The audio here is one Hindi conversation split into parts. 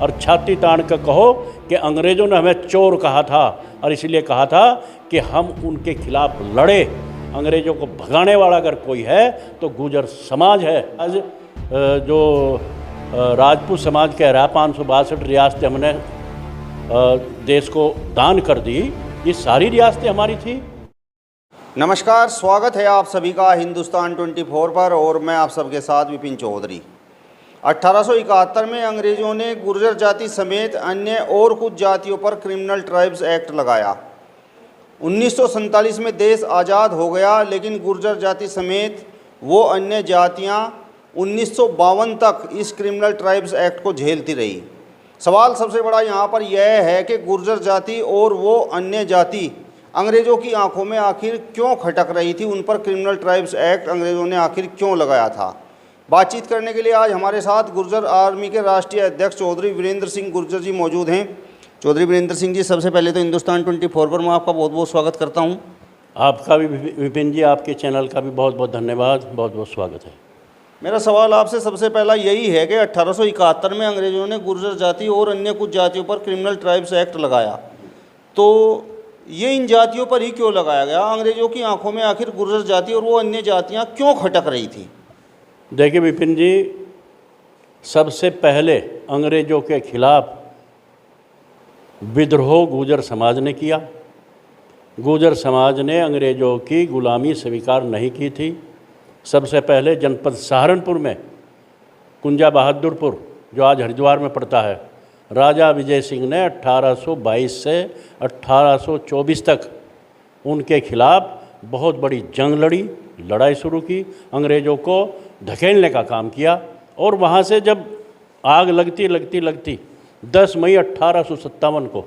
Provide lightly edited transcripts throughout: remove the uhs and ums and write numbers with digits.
और छाती तान कर कहो कि अंग्रेज़ों ने हमें चोर कहा था और इसलिए कहा था कि हम उनके खिलाफ लड़े। अंग्रेज़ों को भगाने वाला अगर कोई है तो गुर्जर समाज है। आज जो राजपूत समाज कह रहा है 562 रियासतें हमने देश को दान कर दी, ये सारी रियासतें हमारी थी। नमस्कार, स्वागत है आप सभी का हिंदुस्तान 24 पर और मैं आप सबके साथ विपिन चौधरी। 1871 में अंग्रेज़ों ने गुर्जर जाति समेत अन्य और कुछ जातियों पर क्रिमिनल ट्राइब्स एक्ट लगाया। 1947 में देश आज़ाद हो गया, लेकिन गुर्जर जाति समेत वो अन्य जातियां 1952 तक इस क्रिमिनल ट्राइब्स एक्ट को झेलती रही। सवाल सबसे बड़ा यहाँ पर यह है कि गुर्जर जाति और वो अन्य जाति अंग्रेज़ों की आंखों में आखिर क्यों खटक रही थी, उन पर क्रिमिनल ट्राइब्स एक्ट अंग्रेज़ों ने आखिर क्यों लगाया था। बातचीत करने के लिए आज हमारे साथ गुर्जर आर्मी के राष्ट्रीय अध्यक्ष चौधरी वीरेंद्र सिंह गुर्जर जी मौजूद हैं। चौधरी वीरेंद्र सिंह जी, सबसे पहले तो हिंदुस्तान 24 पर मैं आपका बहुत बहुत स्वागत करता हूं। आपका भी विपिन जी, आपके चैनल का भी बहुत बहुत धन्यवाद, बहुत बहुत स्वागत है। मेरा सवाल आपसे सबसे पहला यही है कि 1871 में अंग्रेज़ों ने गुर्जर जाति और अन्य कुछ जातियों पर क्रिमिनल ट्राइब्स एक्ट लगाया, तो ये इन जातियों पर ही क्यों लगाया गया? अंग्रेज़ों की आंखों में आखिर गुर्जर जाति और वो अन्य जातियाँ क्यों खटक रही थी? देखिए विपिन जी, सबसे पहले अंग्रेज़ों के खिलाफ विद्रोह गुर्जर समाज ने किया। गुर्जर समाज ने अंग्रेज़ों की गुलामी स्वीकार नहीं की थी। सबसे पहले जनपद सहारनपुर में कुंजा बहादुरपुर, जो आज हरिद्वार में पड़ता है, राजा विजय सिंह ने 1822 से 1824 तक उनके खिलाफ बहुत बड़ी जंग लड़ी, लड़ाई शुरू की, अंग्रेज़ों को धकेलने का काम किया। और वहाँ से जब आग लगती 10 मई 1857 को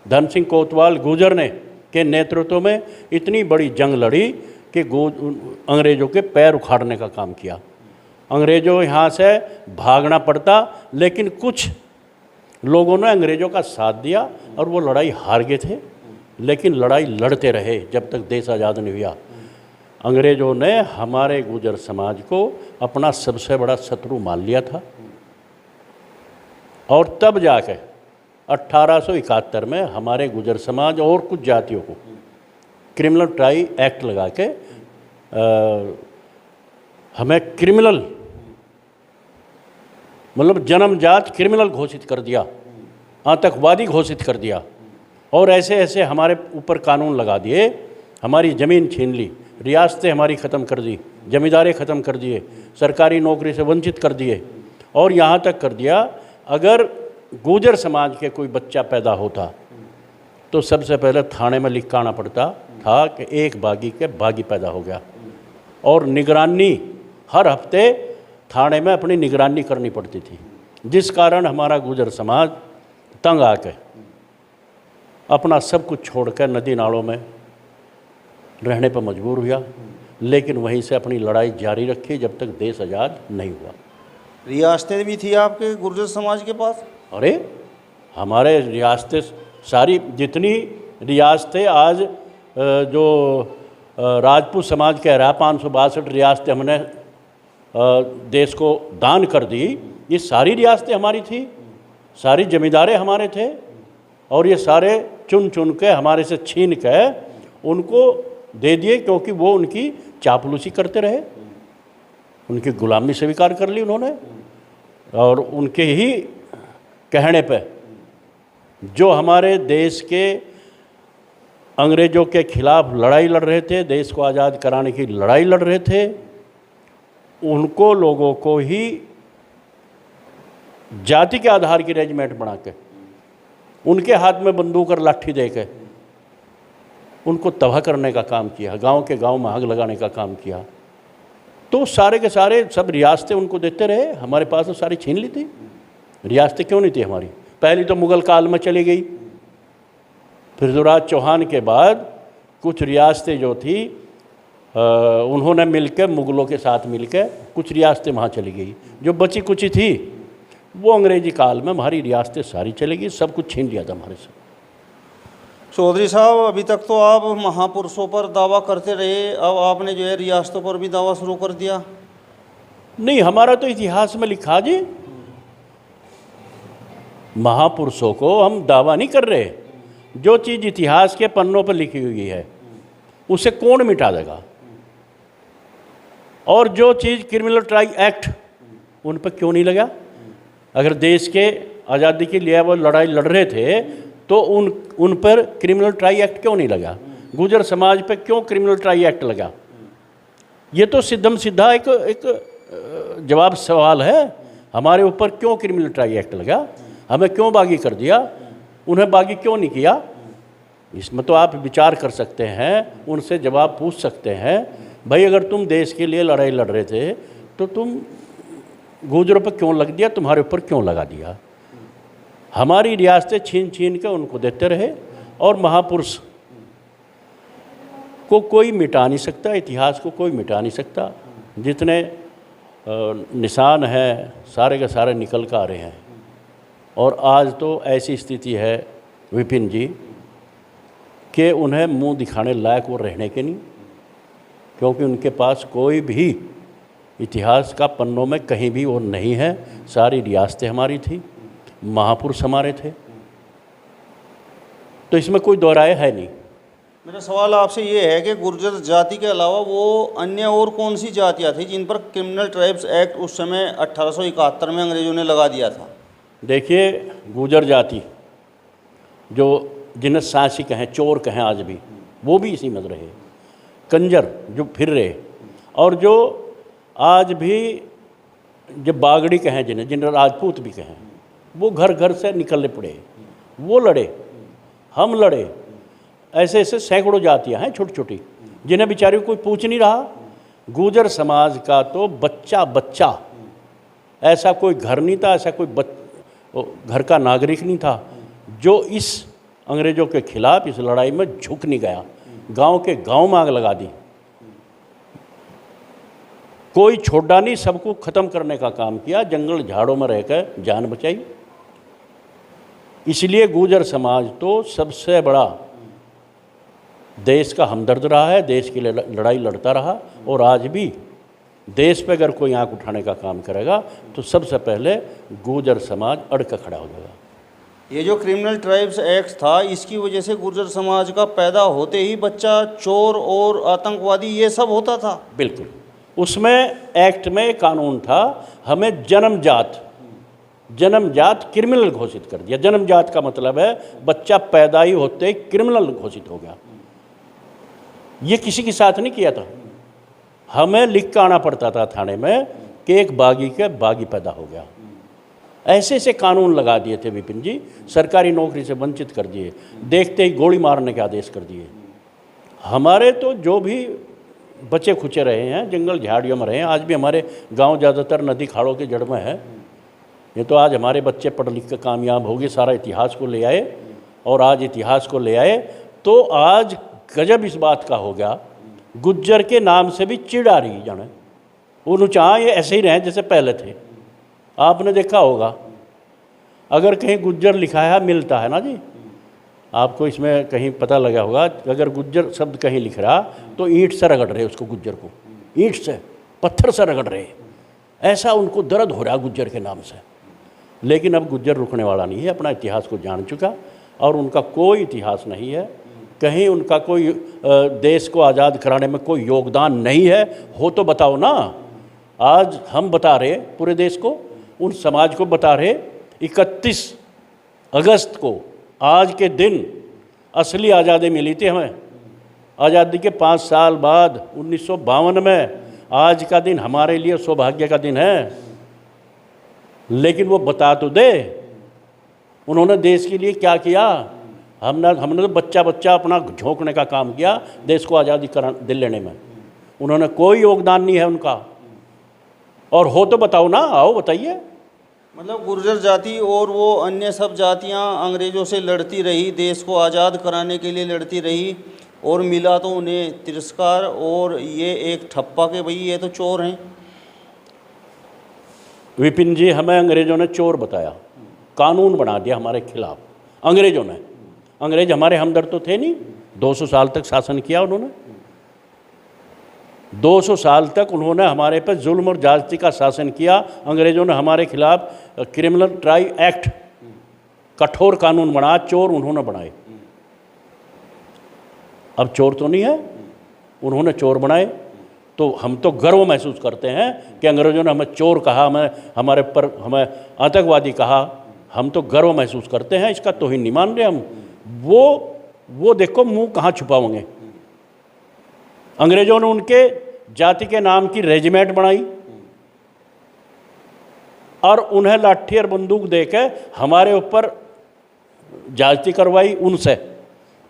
धन सिंह कोतवाल गुर्जर ने के नेतृत्व में इतनी बड़ी जंग लड़ी कि अंग्रेज़ों के पैर उखाड़ने का काम किया। अंग्रेज़ों यहाँ से भागना पड़ता, लेकिन कुछ लोगों ने अंग्रेज़ों का साथ दिया और वो लड़ाई हार गए थे, लेकिन लड़ाई लड़ते रहे जब तक देश आज़ाद नहीं हुआ। अंग्रेज़ों ने हमारे गुर्जर समाज को अपना सबसे बड़ा शत्रु मान लिया था और तब जाके 1871 में हमारे गुर्जर समाज और कुछ जातियों को क्रिमिनल ट्राई एक्ट लगा के हमें क्रिमिनल मतलब जन्मजात क्रिमिनल घोषित कर दिया, आतंकवादी घोषित कर दिया और ऐसे ऐसे हमारे ऊपर कानून लगा दिए। हमारी ज़मीन छीन ली, रियासतें हमारी ख़त्म कर दी, जमींदारी ख़त्म कर दिए, सरकारी नौकरी से वंचित कर दिए और यहाँ तक कर दिया अगर गुर्जर समाज के कोई बच्चा पैदा होता तो सबसे पहले थाने में लिख के आना पड़ता था कि एक बागी के बागी पैदा हो गया और निगरानी हर हफ्ते थाने में अपनी निगरानी करनी पड़ती थी, जिस कारण हमारा गुर्जर समाज तंग आके अपना सब कुछ छोड़कर नदी नालों में रहने पर मजबूर हुआ, लेकिन वहीं से अपनी लड़ाई जारी रखी जब तक देश आज़ाद नहीं हुआ। रियासतें भी थी आपके गुर्जर समाज के पास? अरे हमारे रियासतें सारी जितनी रियासतें आज जो राजपूत समाज कह रहा है 562 रियासतें हमने देश को दान कर दी, ये सारी रियासतें हमारी थी, सारी जमींदारे हमारे थे और ये सारे चुन चुन के हमारे से छीन के उनको दे दिए, क्योंकि वो उनकी चापलूसी करते रहे, उनकी गुलामी स्वीकार कर ली उन्होंने और उनके ही कहने पे जो हमारे देश के अंग्रेज़ों के खिलाफ लड़ाई लड़ रहे थे, देश को आज़ाद कराने की लड़ाई लड़ रहे थे, उनको लोगों को ही जाति के आधार की रेजिमेंट बना के उनके हाथ में बंदूक और लाठी दे के उनको तबाह करने का काम किया, गांव के गांव में आग लगाने का काम किया। तो सारे के सारे सब रियासतें उनको देते रहे, हमारे पास तो सारी छीन ली थी। रियासतें क्यों नहीं थी हमारी? पहली तो मुग़ल काल में चली गई, पृथ्वीराज चौहान के बाद कुछ रियासतें जो थी उन्होंने मिलकर मुग़लों के साथ मिलकर कुछ रियासतें वहाँ चली गई। जो बची कुची थी वो अंग्रेजी काल में हमारी रियासतें सारी चली गई, सब कुछ छीन लिया था हमारे से। चौधरी साहब, अभी तक तो आप महापुरुषों पर दावा करते रहे, अब आपने जो है रियासतों पर भी दावा शुरू कर दिया। नहीं, हमारा तो इतिहास में लिखा जी, महापुरुषों को हम दावा नहीं कर रहे। जो चीज़ इतिहास के पन्नों पर लिखी हुई है उसे कौन मिटा देगा? और जो चीज़ क्रिमिनल ट्राई एक्ट, उन पर क्यों नहीं लगा? अगर देश के आज़ादी के लिए वो लड़ाई लड़ रहे थे तो उन पर क्रिमिनल ट्राई एक्ट क्यों नहीं लगा? गुर्जर समाज पर क्यों क्रिमिनल ट्राई एक्ट लगा? ये तो सिद्धम सीधा एक जवाब सवाल है। हमारे ऊपर क्यों क्रिमिनल ट्राई एक्ट लगा? हमें क्यों बागी कर दिया? उन्हें बागी क्यों नहीं किया? इसमें तो आप विचार कर सकते हैं, उनसे जवाब पूछ सकते हैं। भाई अगर तुम देश के लिए लड़ाई लड़ रहे थे तो तुम गुर्जरों पर क्यों लग दिया, तुम्हारे ऊपर क्यों लगा दिया? हमारी रियासतें छीन छीन के उनको देते रहे और महापुरुष को कोई मिटा नहीं सकता, इतिहास को कोई मिटा नहीं सकता। जितने निशान हैं सारे के सारे निकल कर आ रहे हैं। और आज तो ऐसी स्थिति है विपिन जी कि उन्हें मुंह दिखाने लायक वो रहने के नहीं, क्योंकि उनके पास कोई भी इतिहास का पन्नों में कहीं भी वो नहीं है। सारी रियासतें हमारी थी, महापुरुष हमारे थे, तो इसमें कोई दो राय है नहीं। मेरा सवाल आपसे ये है कि गुर्जर जाति के अलावा वो अन्य और कौन सी जातियाँ थी जिन पर क्रिमिनल ट्राइब्स एक्ट उस समय 1871 में अंग्रेज़ों ने लगा दिया था? देखिए, गुर्जर जाति जो जिन्हें सासी कहें, चोर कहें, आज भी वो भी इसी में रहे। कंजर जो फिर रहे, और जो आज भी जब बागड़ी कहें, जिन्हें राजपूत भी कहें, वो घर घर से निकलने पड़े। वो लड़े, हम लड़े। ऐसे ऐसे सैकड़ों जातियाँ हैं छोटी छोटी जिन्हें बेचारियों को कोई पूछ नहीं रहा। गुर्जर समाज का तो बच्चा बच्चा, ऐसा कोई घर नहीं था, ऐसा कोई घर का नागरिक नहीं था जो इस अंग्रेज़ों के खिलाफ इस लड़ाई में झुक नहीं गया। गांव के गांव में आग लगा दी, कोई छोड़ा नहीं, सबको ख़त्म करने का काम किया, जंगल झाड़ों में रहकर जान बचाई। इसलिए गुर्जर समाज तो सबसे बड़ा देश का हमदर्द रहा है, देश के लिए लड़ाई लड़ता रहा, और आज भी देश पे अगर कोई आंख उठाने का काम करेगा तो सबसे पहले गुर्जर समाज अड़ कर खड़ा हो जाएगा। ये जो क्रिमिनल ट्राइब्स एक्ट था, इसकी वजह से गुर्जर समाज का पैदा होते ही बच्चा चोर और आतंकवादी ये सब होता था? बिल्कुल। उसमें एक्ट में कानून था, हमें जन्मजात क्रिमिनल घोषित कर दिया। जन्मजात का मतलब है बच्चा पैदा ही होते ही क्रिमिनल घोषित हो गया। ये किसी के साथ नहीं किया था, हमें लिख कर आना पड़ता था थाने में कि एक बागी के बागी पैदा हो गया। ऐसे ऐसे कानून लगा दिए थे विपिन जी, सरकारी नौकरी से वंचित कर दिए, देखते ही गोली मारने के आदेश कर दिए। हमारे तो जो भी बचे खुचे रहे हैं, जंगल झाड़ियों में रहे हैं, आज भी हमारे गांव ज़्यादातर नदी खाड़ों के जड़ में है। ये तो आज हमारे बच्चे पढ़ लिख कर कामयाब हो गए, सारा इतिहास को ले आए, और आज इतिहास को ले आए तो आज गजब इस बात का हो गया, गुज्जर के नाम से भी चिढ़ आ रही जाने। उन्होंने चाहा ये ऐसे ही रहें जैसे पहले थे। आपने देखा होगा, अगर कहीं गुज्जर लिखा है मिलता है ना जी, आपको इसमें कहीं पता लगा होगा, अगर गुज्जर शब्द कहीं लिख रहा तो ईंट से रगड़ रहे उसको, गुज्जर को ईंट से पत्थर से रगड़ रहे, ऐसा उनको दर्द हो रहा गुज्जर के नाम से। लेकिन अब गुज्जर रुकने वाला नहीं है, अपना इतिहास को जान चुका, और उनका कोई इतिहास नहीं है, कहीं उनका कोई देश को आज़ाद कराने में कोई योगदान नहीं है। हो तो बताओ ना। आज हम बता रहे पूरे देश को, उन समाज को बता रहे, 31 अगस्त को आज के दिन असली आज़ादी मिली थी हमें। आज़ादी के 5 साल बाद 1952 में आज का दिन हमारे लिए सौभाग्य का दिन है। लेकिन वो बता तो दे, उन्होंने देश के लिए क्या किया। हमने तो बच्चा बच्चा अपना झोंकने का काम किया देश को आज़ादी दिलाने में, उन्होंने कोई योगदान नहीं है उनका। और हो तो बताओ ना, आओ बताइए। मतलब गुर्जर जाति और वो अन्य सब जातियां अंग्रेज़ों से लड़ती रही, देश को आज़ाद कराने के लिए लड़ती रही, और मिला तो उन्हें तिरस्कार और ये एक ठप्पा के भाई ये तो चोर हैं। विपिन जी, हमें अंग्रेज़ों ने चोर बताया, कानून बना दिया हमारे खिलाफ अंग्रेज़ों ने। अंग्रेज हमारे हमदर्द तो थे नहीं, 200 साल तक शासन किया उन्होंने। 200 साल तक उन्होंने हमारे पर जुल्म और ज्यादती का शासन किया। अंग्रेज़ों ने हमारे खिलाफ क्रिमिनल ट्राई एक्ट कठोर कानून बना, चोर उन्होंने बनाए। अब चोर तो नहीं है, उन्होंने चोर बनाए। तो हम तो गर्व महसूस करते हैं कि अंग्रेज़ों ने हमें चोर कहा, हमारे पर हमें आतंकवादी कहा, हम तो गर्व महसूस करते हैं, इसका तौहीन नहीं मान रहे हम। वो देखो मुंह कहाँ छुपाओगे। अंग्रेज़ों ने उनके जाति के नाम की रेजिमेंट बनाई और उन्हें लाठी और बंदूक देकर हमारे ऊपर जाति करवाई उनसे।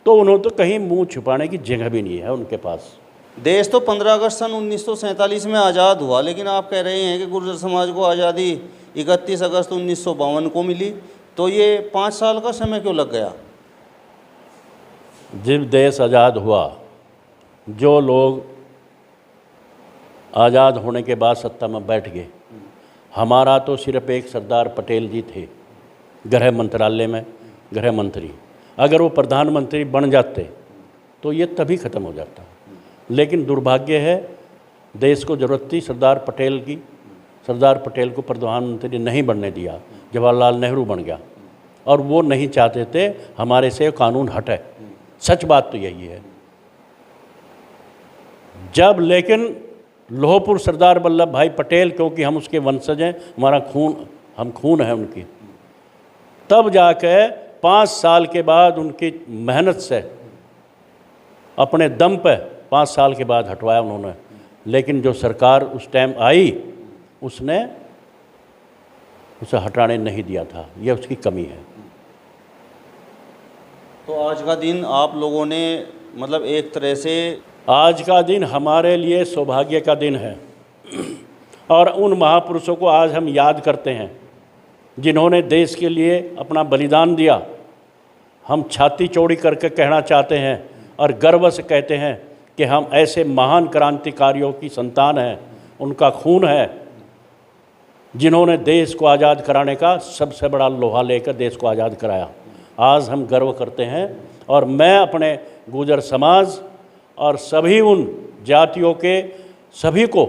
तो उन्होंने तो कहीं मुंह छुपाने की जगह भी नहीं है उनके पास। देश तो 15 अगस्त सन 1947 में आज़ाद हुआ, लेकिन आप कह रहे हैं कि गुर्जर समाज को आज़ादी 31 अगस्त 1952 को मिली, तो ये 5 साल का समय क्यों लग गया? जब देश आज़ाद हुआ, जो लोग आज़ाद होने के बाद सत्ता में बैठ गए, हमारा तो सिर्फ एक सरदार पटेल जी थे गृह मंत्रालय में गृह मंत्री। अगर वो प्रधानमंत्री बन जाते तो ये तभी ख़त्म हो जाता। लेकिन दुर्भाग्य है, देश को ज़रूरत थी सरदार पटेल की, सरदार पटेल को प्रधानमंत्री नहीं बनने दिया, जवाहरलाल नेहरू बन गया। और वो नहीं चाहते थे हमारे से कानून हटे। सच बात तो यही है। जब लेकिन लोहपुर सरदार वल्लभ भाई पटेल, क्योंकि हम उसके वंशज हैं, हमारा खून है उनकी, तब जाकर 5 साल के बाद उनकी मेहनत से अपने दम पे 5 साल के बाद हटवाया उन्होंने। लेकिन जो सरकार उस टाइम आई उसने उसे हटाने नहीं दिया था, यह उसकी कमी है। तो आज का दिन आप लोगों ने मतलब एक तरह से, आज का दिन हमारे लिए सौभाग्य का दिन है और उन महापुरुषों को आज हम याद करते हैं जिन्होंने देश के लिए अपना बलिदान दिया। हम छाती चौड़ी करके कहना चाहते हैं और गर्व से कहते हैं कि हम ऐसे महान क्रांतिकारियों की संतान हैं, उनका खून है, जिन्होंने देश को आज़ाद कराने का सबसे बड़ा लोहा लेकर देश को आज़ाद कराया। आज हम गर्व करते हैं और मैं अपने गुर्जर समाज और सभी उन जातियों के सभी को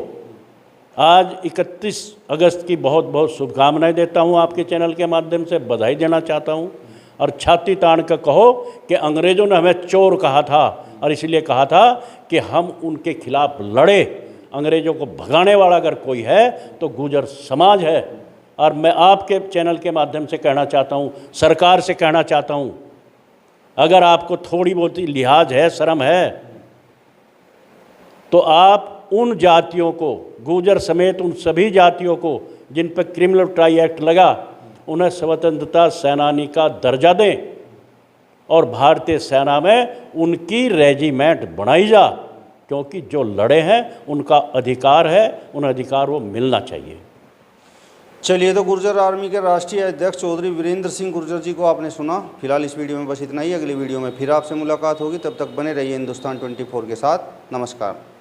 आज 31 अगस्त की बहुत बहुत शुभकामनाएं देता हूं। आपके चैनल के माध्यम से बधाई देना चाहता हूं और छाती तान कर कहो कि अंग्रेज़ों ने हमें चोर कहा था और इसलिए कहा था कि हम उनके खिलाफ लड़े। अंग्रेज़ों को भगाने वाला अगर कोई है तो गुर्जर समाज है। और मैं आपके चैनल के माध्यम से कहना चाहता हूं, सरकार से कहना चाहता हूं, अगर आपको थोड़ी बहुत लिहाज है, शर्म है, तो आप उन जातियों को, गुर्जर समेत उन सभी जातियों को जिन पर क्रिमिनल ट्राई एक्ट लगा, उन्हें स्वतंत्रता सेनानी का दर्जा दें और भारतीय सेना में उनकी रेजिमेंट बनाई जा, क्योंकि जो लड़े हैं उनका अधिकार है, उन अधिकार वो मिलना चाहिए। चलिए, तो गुर्जर आर्मी के राष्ट्रीय अध्यक्ष चौधरी वीरेंद्र सिंह गुर्जर जी को आपने सुना। फिलहाल इस वीडियो में बस इतना ही। अगली वीडियो में फिर आपसे मुलाकात होगी, तब तक बने रहिए हिंदुस्तान 24 के साथ। नमस्कार।